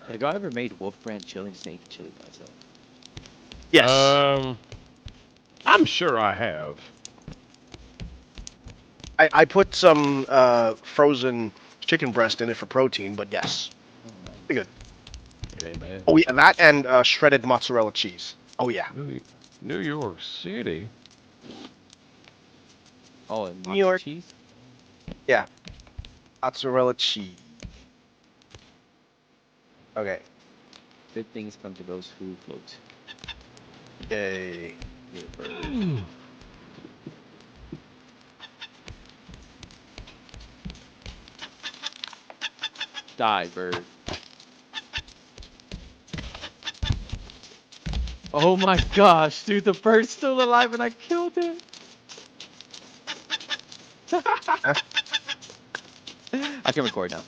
Have y'all ever made Wolf Brand chili snake chili myself? Yes. Um, I'm sure I have. I put some frozen chicken breast in it for protein, but yes. Oh, nice. Pretty good. It ain't bad. Oh yeah, that and shredded mozzarella cheese. Oh yeah. New York City. Oh, and New matzo York. cheese? Yeah. Mozzarella cheese. Okay. Good things come to those who float. Yay. Yeah, bird. Die, bird. Oh my gosh, dude, the bird's still alive and I killed it. Huh? I can record now.